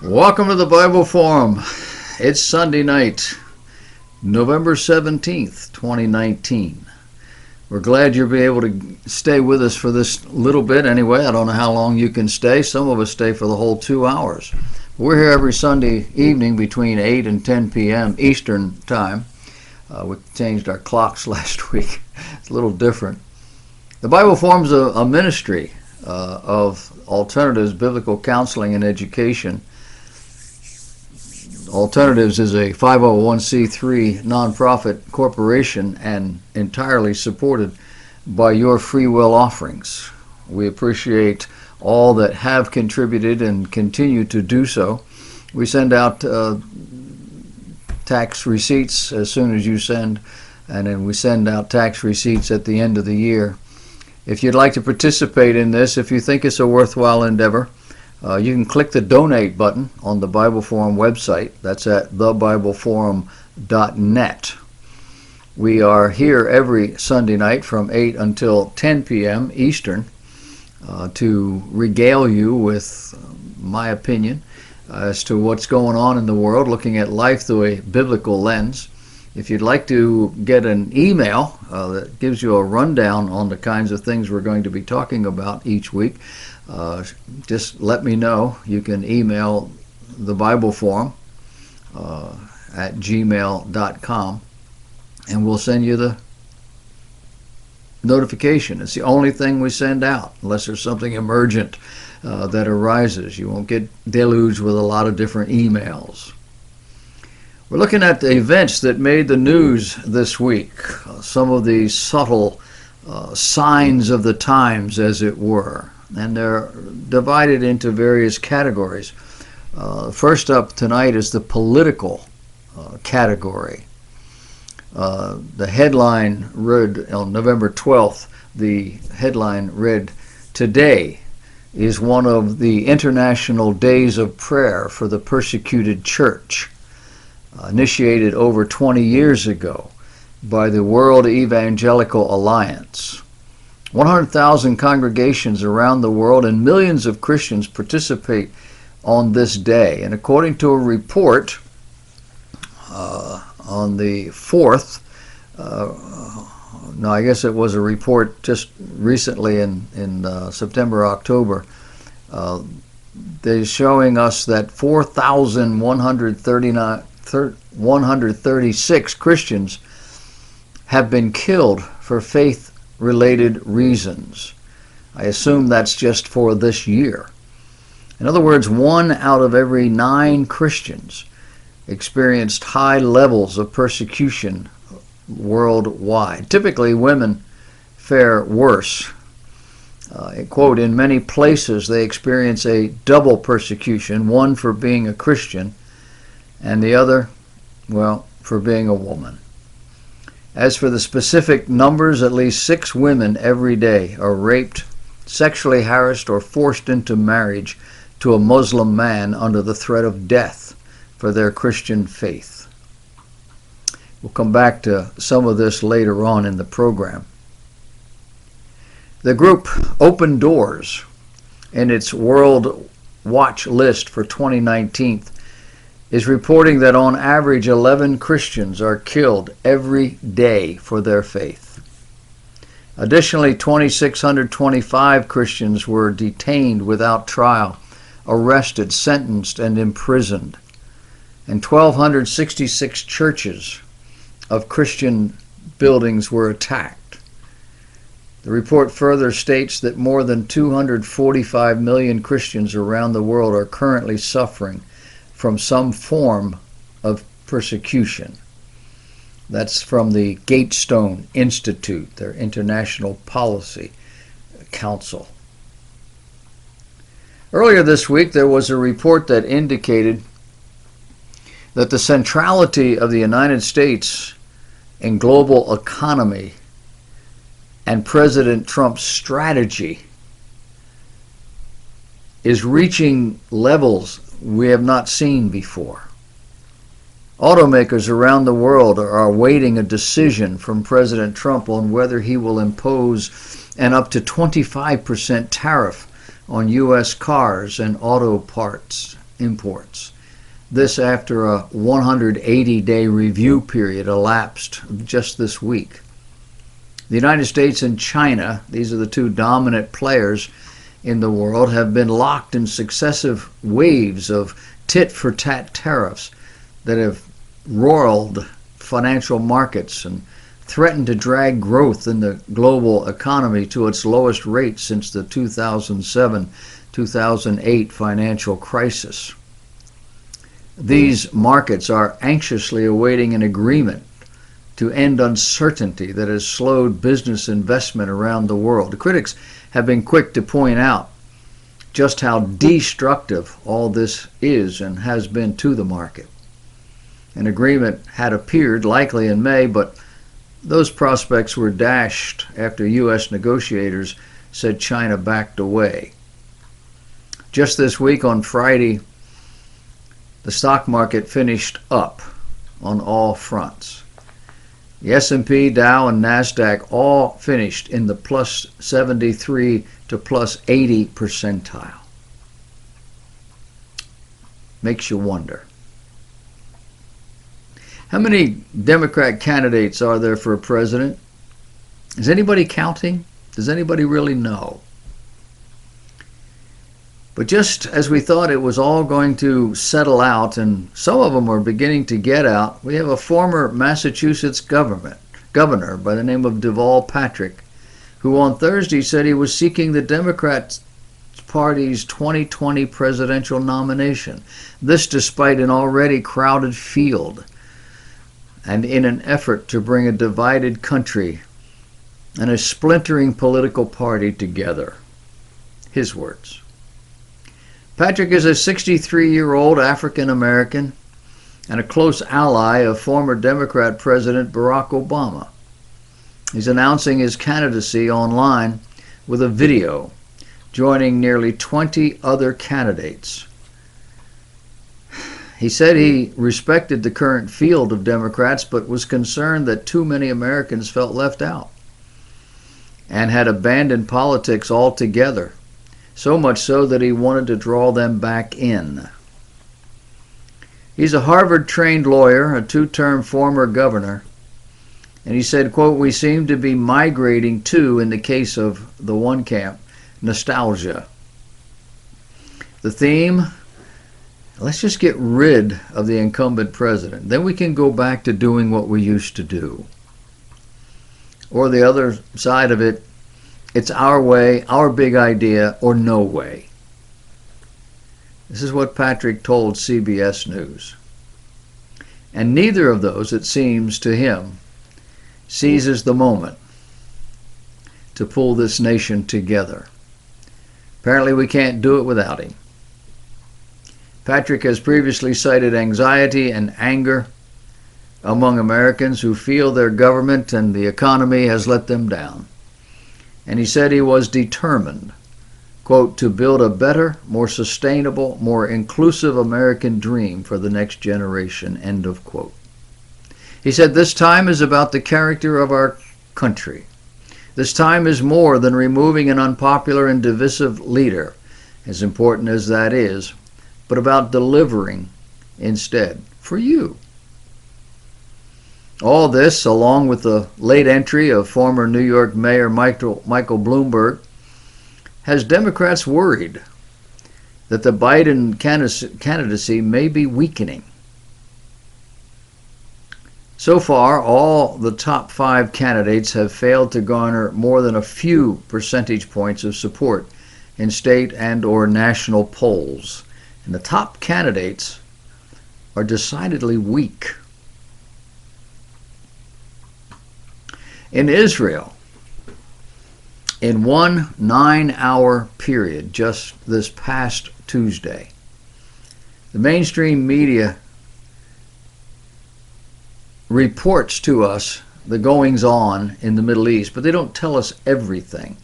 Welcome to the Bible Forum. It's Sunday night, November 17th, 2019. We're glad you'll be able to stay with us for this little bit anyway. I don't know how long you can stay. Some of us stay for the whole 2 hours. We're here every Sunday evening between 8 and 10 p.m. Eastern Time. We changed our clocks last week. It's a little different. The Bible Forum's a ministry of Alternatives, Biblical Counseling, and Education. Alternatives is a 501c3 nonprofit corporation and entirely supported by your free will offerings. We appreciate all that have contributed and continue to do so. We send out tax receipts as soon as you send, and then we send out tax receipts at the end of the year. If you'd like to participate in this, if you think it's a worthwhile endeavor, you can click the donate button on the Bible Forum website. That's at thebibleforum.net. We are here every Sunday night from 8 until 10 p.m. Eastern to regale you with my opinion as to what's going on in the world, looking at life through a biblical lens. If you'd like to get an email that gives you a rundown on the kinds of things we're going to be talking about each week, just let me know. You can email the Bible Forum at gmail.com, and we'll send you the notification. It's the only thing we send out, unless there's something emergent that arises. You won't get deluged with a lot of different emails. We're looking at the events that made the news this week, some of the subtle signs of the times, as it were. And they're divided into various categories. First up tonight is the political category. The headline read on November 12th, the headline read, "Today is one of the International Days of Prayer for the Persecuted Church," initiated over 20 years ago by the World Evangelical Alliance. 100,000 congregations around the world and millions of Christians participate on this day. And according to a report on the 4th, I guess it was a report just recently in September, October, they're showing us that 4,136 Christians have been killed for faith-related reasons. I assume that's just for this year. In other words, 1 out of every 9 Christians experienced high levels of persecution worldwide. Typically, women fare worse. Quote, "In many places they experience a double persecution, one for being a Christian and the other, well, for being a woman." As for the specific numbers, at least 6 women every day are raped, sexually harassed, or forced into marriage to a Muslim man under the threat of death for their Christian faith. We'll come back to some of this later on in the program. The group Open Doors, in its World Watch list for 2019, is reporting that on average 11 Christians are killed every day for their faith. Additionally, 2,625 Christians were detained without trial, arrested, sentenced, and imprisoned. And 1,266 churches of Christian buildings were attacked. The report further states that more than 245 million Christians around the world are currently suffering from some form of persecution. That's from the Gatestone Institute, their International Policy Council. Earlier this week, there was a report that indicated that the centrality of the United States in global economy and President Trump's strategy is reaching levels we have not seen before. Automakers around the world are awaiting a decision from President Trump on whether he will impose an up to 25% tariff on U.S. cars and auto parts imports. This after a 180-day review period elapsed just this week. The United States and China, these are the two dominant players in the world, have been locked in successive waves of tit-for-tat tariffs that have roiled financial markets and threatened to drag growth in the global economy to its lowest rate since the 2007-2008 financial crisis. These markets are anxiously awaiting an agreement to end uncertainty that has slowed business investment around the world. The critics have been quick to point out just how destructive all this is and has been to the market. An agreement had appeared likely in May, but those prospects were dashed after U.S. negotiators said China backed away. Just this week on Friday, the stock market finished up on all fronts. The S&P, Dow, and NASDAQ all finished in the plus 73 to plus 80 percentile. Makes you wonder. How many Democrat candidates are there for president? Is anybody counting? Does anybody really know? But just as we thought it was all going to settle out, and some of them are beginning to get out, we have a former Massachusetts governor by the name of Deval Patrick, who on Thursday said he was seeking the Democrat Party's 2020 presidential nomination. This despite an already crowded field, and in an effort to bring a divided country and a splintering political party together. His words. Patrick is a 63-year-old African American and a close ally of former Democrat President Barack Obama. He's announcing his candidacy online with a video, joining nearly 20 other candidates. He said he respected the current field of Democrats, but was concerned that too many Americans felt left out and had abandoned politics altogether. So much so that he wanted to draw them back in. He's a Harvard-trained lawyer, a two-term former governor, and he said, quote, "We seem to be migrating to, in the case of the one camp, nostalgia. The theme, let's just get rid of the incumbent president. Then we can go back to doing what we used to do." Or the other side of it, it's our way, our big idea, or no way. This is what Patrick told CBS News. And neither of those, it seems to him, seizes the moment to pull this nation together. Apparently we can't do it without him. Patrick has previously cited anxiety and anger among Americans who feel their government and the economy has let them down. And he said he was determined, quote, "to build a better, more sustainable, more inclusive American dream for the next generation," end of quote. He said this time is about the character of our country. This time is more than removing an unpopular and divisive leader, as important as that is, but about delivering instead for you. All this, along with the late entry of former New York Mayor Michael Bloomberg, has Democrats worried that the Biden candidacy may be weakening. So far, all the top 5 candidates have failed to garner more than a few percentage points of support in state and or national polls. And the top candidates are decidedly weak. In Israel, in one 9-hour period just this past Tuesday, the mainstream media reports to us the goings-on in the Middle East, but they don't tell us everything.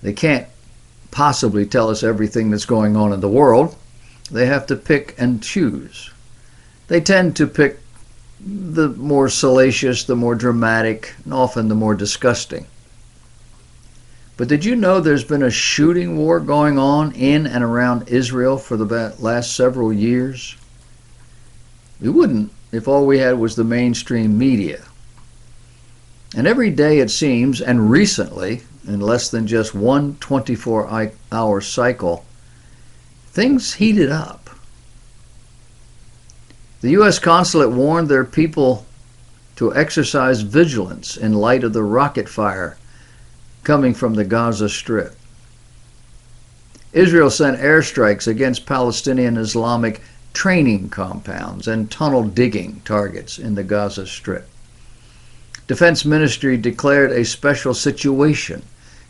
They can't possibly tell us everything that's going on in the world. They have to pick and choose. They tend to pick the more salacious, the more dramatic, and often the more disgusting. But did you know there's been a shooting war going on in and around Israel for the last several years? We wouldn't if all we had was the mainstream media. And every day it seems, and recently, in less than just one 24-hour cycle, things heated up. The U.S. consulate warned their people to exercise vigilance in light of the rocket fire coming from the Gaza Strip. Israel sent airstrikes against Palestinian Islamic training compounds and tunnel digging targets in the Gaza Strip. Defense Ministry declared a special situation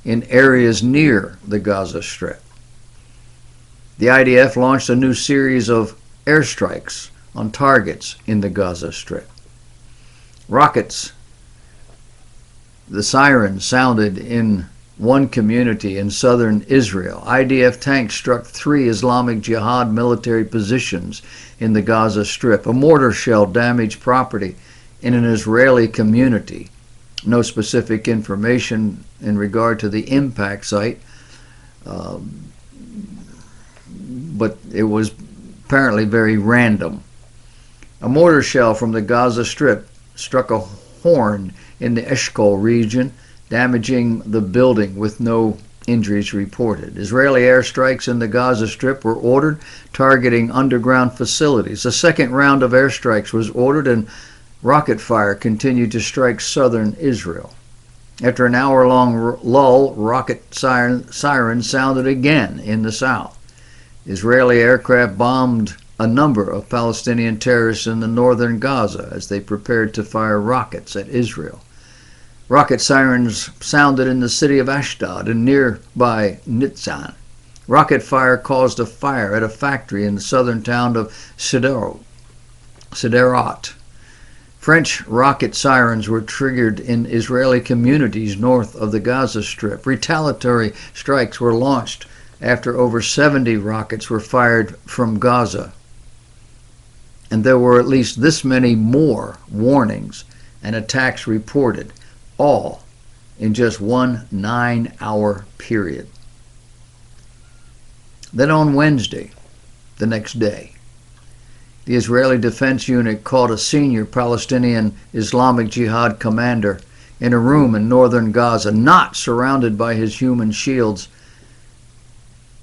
in areas near the Gaza Strip. The IDF launched a new series of airstrikes on targets in the Gaza Strip. Rockets, the sirens sounded in one community in southern Israel. IDF tanks struck 3 Islamic Jihad military positions in the Gaza Strip. A mortar shell damaged property in an Israeli community. No specific information in regard to the impact site, but it was apparently very random. A mortar shell from the Gaza Strip struck a horn in the Eshkol region, damaging the building with no injuries reported. Israeli airstrikes in the Gaza Strip were ordered, targeting underground facilities. A second round of airstrikes was ordered, and rocket fire continued to strike southern Israel. After an hour-long lull, rocket sirens sounded again in the south. Israeli aircraft bombed a number of Palestinian terrorists in the northern Gaza as they prepared to fire rockets at Israel. Rocket sirens sounded in the city of Ashdod and nearby Nitzan. Rocket fire caused a fire at a factory in the southern town of Sderot. French rocket sirens were triggered in Israeli communities north of the Gaza Strip. Retaliatory strikes were launched after over 70 rockets were fired from Gaza. And there were at least this many more warnings and attacks reported, all in just one 9-hour period. Then on Wednesday, the next day, the Israeli Defense Unit caught a senior Palestinian Islamic Jihad commander in a room in northern Gaza, not surrounded by his human shields,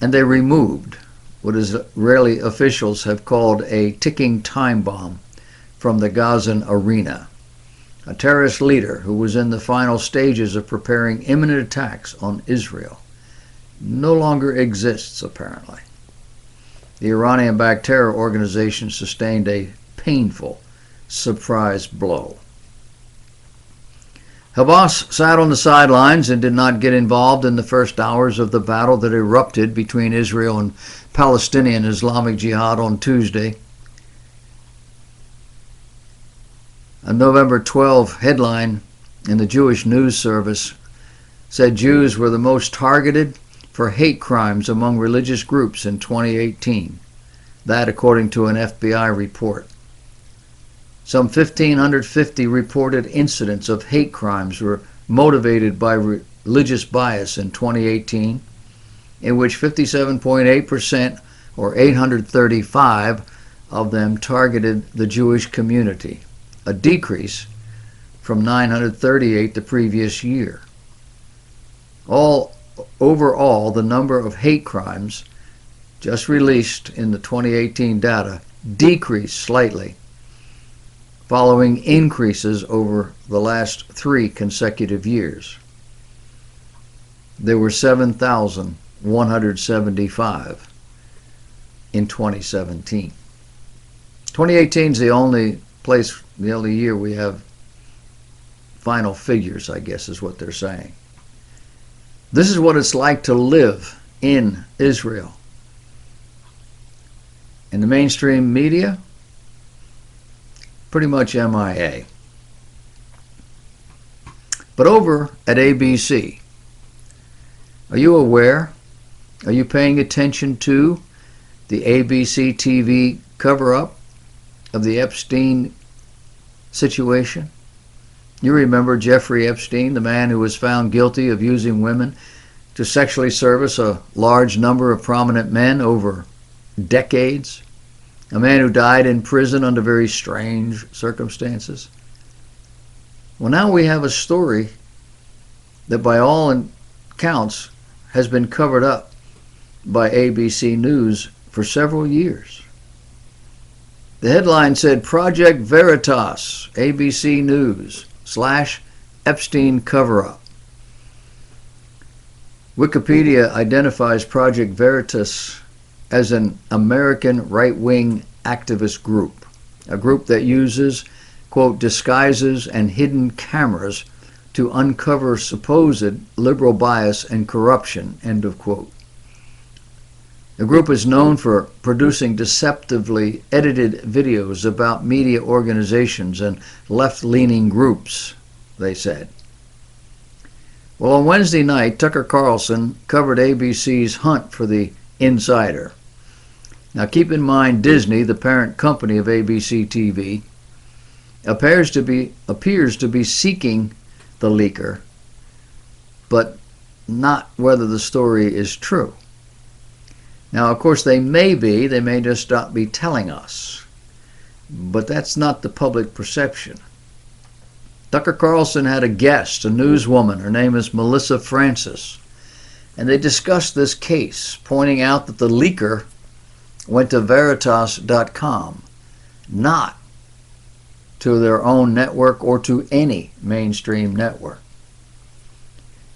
and they removed what Israeli officials have called a ticking time bomb from the Gazan arena. A terrorist leader who was in the final stages of preparing imminent attacks on Israel no longer exists, apparently. The Iranian-backed terror organization sustained a painful surprise blow. Hamas sat on the sidelines and did not get involved in the first hours of the battle that erupted between Israel and Palestinian Islamic Jihad on Tuesday. A November 12 headline in the Jewish news service said Jews were the most targeted for hate crimes among religious groups in 2018. That according to an FBI report. Some 1,550 reported incidents of hate crimes were motivated by religious bias in 2018, in which 57.8%, or 835 of them, targeted the Jewish community, a decrease from 938 the previous year. Overall, the number of hate crimes just released in the 2018 data decreased slightly, following increases over the last 3 consecutive years. There were 7,175 in 2017. 2018 is the only year we have final figures, I guess is what they're saying. This is what it's like to live in Israel. In the mainstream media, pretty much MIA. But over at ABC, are you aware? Are you paying attention to the ABC TV cover-up of the Epstein situation? You remember Jeffrey Epstein, the man who was found guilty of using women to sexually service a large number of prominent men over decades. A man who died in prison under very strange circumstances. Well, now we have a story that by all accounts has been covered up by ABC News for several years. The headline said, Project Veritas, ABC News, / Epstein cover-up. Wikipedia identifies Project Veritas as an American right-wing activist group, a group that uses, quote, disguises and hidden cameras to uncover supposed liberal bias and corruption, end of quote. The group is known for producing deceptively edited videos about media organizations and left-leaning groups, they said. Well, on Wednesday night, Tucker Carlson covered ABC's hunt for the insider. Now keep in mind Disney, the parent company of ABC TV, appears to be seeking the leaker, but not whether the story is true. Now, of course, they may just not be telling us, but that's not the public perception. Tucker Carlson had a guest, a newswoman. Her name is Melissa Francis, and they discussed this case, pointing out that the leaker went to Veritas.com, not to their own network or to any mainstream network.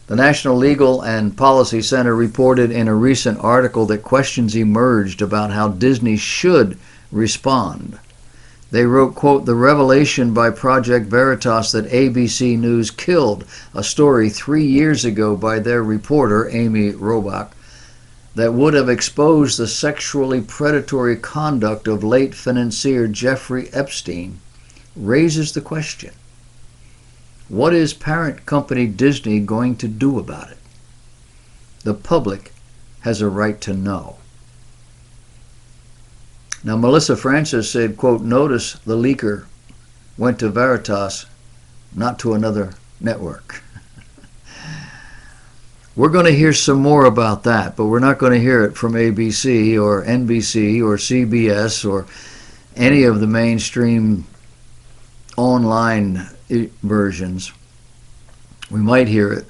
The National Legal and Policy Center reported in a recent article that questions emerged about how Disney should respond. They wrote, quote, the revelation by Project Veritas that ABC News killed a story 3 years ago by their reporter, Amy Robach, that would have exposed the sexually predatory conduct of late financier Jeffrey Epstein raises the question, what is parent company Disney going to do about it? The public has a right to know. Now, Melissa Francis said, quote, notice the leaker went to Veritas, not to another network. We're going to hear some more about that, but we're not going to hear it from ABC or NBC or CBS or any of the mainstream online versions. We might hear it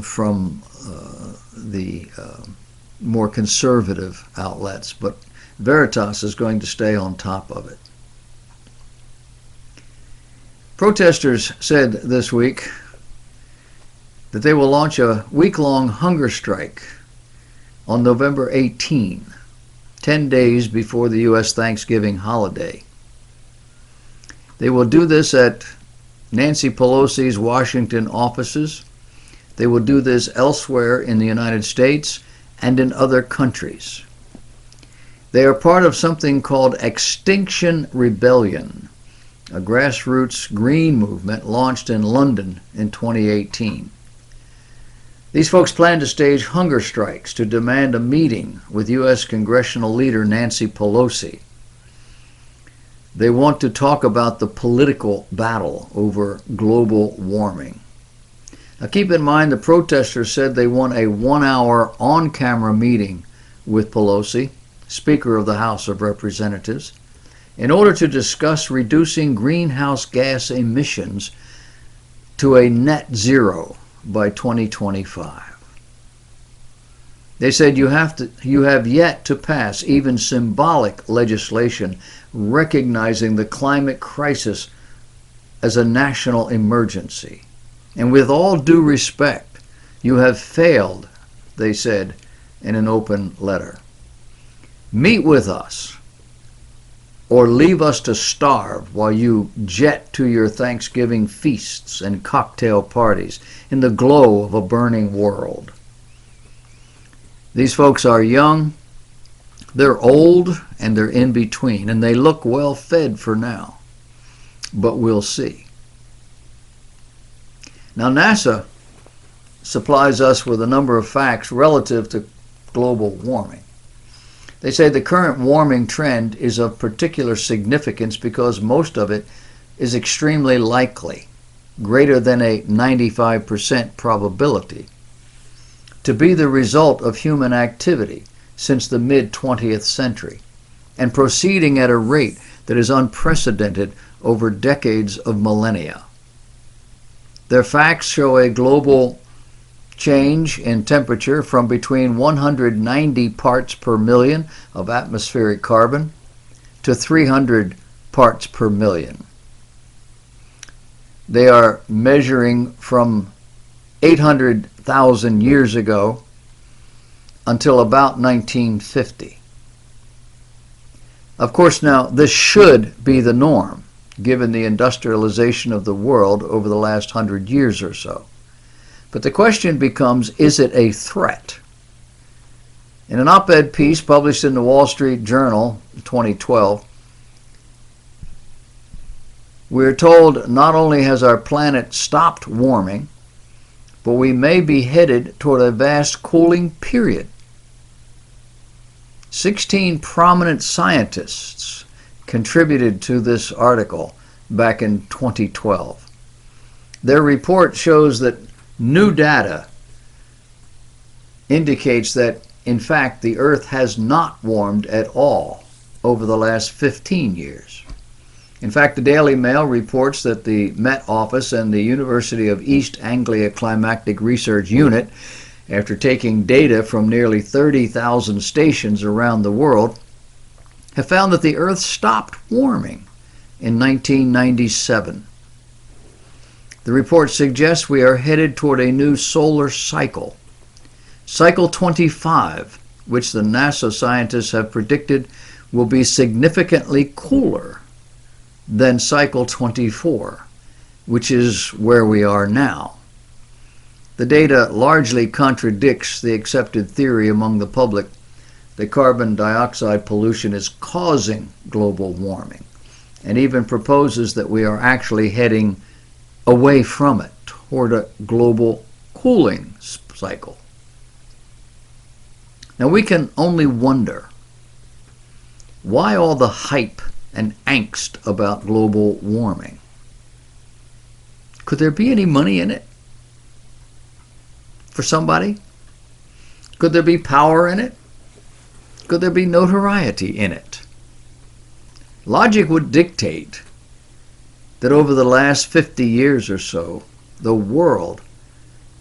from the more conservative outlets, but Veritas is going to stay on top of it. Protesters said this week that they will launch a week-long hunger strike on November 18, 10 days before the U.S. Thanksgiving holiday. They will do this at Nancy Pelosi's Washington offices. They will do this elsewhere in the United States and in other countries. They are part of something called Extinction Rebellion, a grassroots green movement launched in London in 2018. These folks plan to stage hunger strikes to demand a meeting with U.S. congressional leader Nancy Pelosi. They want to talk about the political battle over global warming. Now keep in mind the protesters said they want a 1-hour on-camera meeting with Pelosi, Speaker of the House of Representatives, in order to discuss reducing greenhouse gas emissions to a net zero by 2025. They said you have yet to pass even symbolic legislation recognizing the climate crisis as a national emergency. And with all due respect, you have failed, they said in an open letter. Meet with us or leave us to starve while you jet to your Thanksgiving feasts and cocktail parties in the glow of a burning world. These folks are young, they're old, and they're in between, and they look well fed for now. But we'll see. Now, NASA supplies us with a number of facts relative to global warming. They say the current warming trend is of particular significance because most of it is extremely likely, greater than a 95% probability. to be the result of human activity since the mid-20th century, and proceeding at a rate that is unprecedented over decades of millennia. Their facts show a global change in temperature from between 190 parts per million of atmospheric carbon to 300 parts per million. They are measuring from 800,000 years ago until about 1950. Of course, now this should be the norm, given the industrialization of the world over the last 100 years or so. But the question becomes, is it a threat? In an op-ed piece published in the Wall Street Journal in 2012, we're told not only has our planet stopped warming, but we may be headed toward a vast cooling period. 16 prominent scientists contributed to this article back in 2012. Their report shows that new data indicates that, in fact, the Earth has not warmed at all over the last 15 years. In fact, the Daily Mail reports that the Met Office and the University of East Anglia Climatic Research Unit, after taking data from nearly 30,000 stations around the world, have found that the Earth stopped warming in 1997. The report suggests we are headed toward a new solar cycle, Cycle 25, which the NASA scientists have predicted will be significantly cooler than Cycle 24, which is where we are now. The data largely contradicts the accepted theory among the public that carbon dioxide pollution is causing global warming, and even proposes that we are actually heading away from it toward a global cooling cycle. Now we can only wonder why all the hype and angst about global warming. Could there be any money in it for somebody? Could there be power in it? Could there be notoriety in it? Logic would dictate that over the last 50 years or so, the world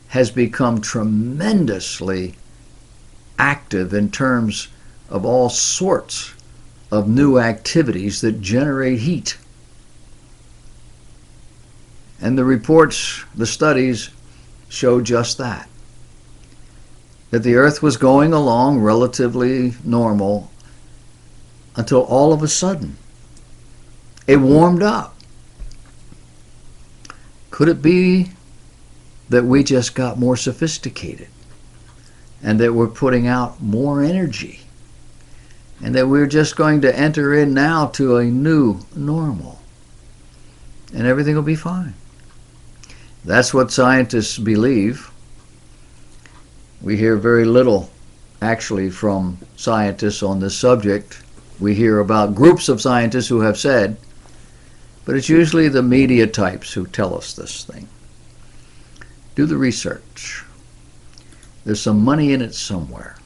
has become tremendously active in terms of all sorts of new activities that generate heat. And the reports, the studies, show just that. That the Earth was going along relatively normal until all of a sudden it warmed up. Could it be that we just got more sophisticated and that we're putting out more energy and that we're just going to enter in now to a new normal and everything will be fine? That's what scientists believe. We hear very little actually from scientists on this subject. We hear about groups of scientists who have said, but it's usually the media types who tell us this thing. Do the research. There's some money in it somewhere.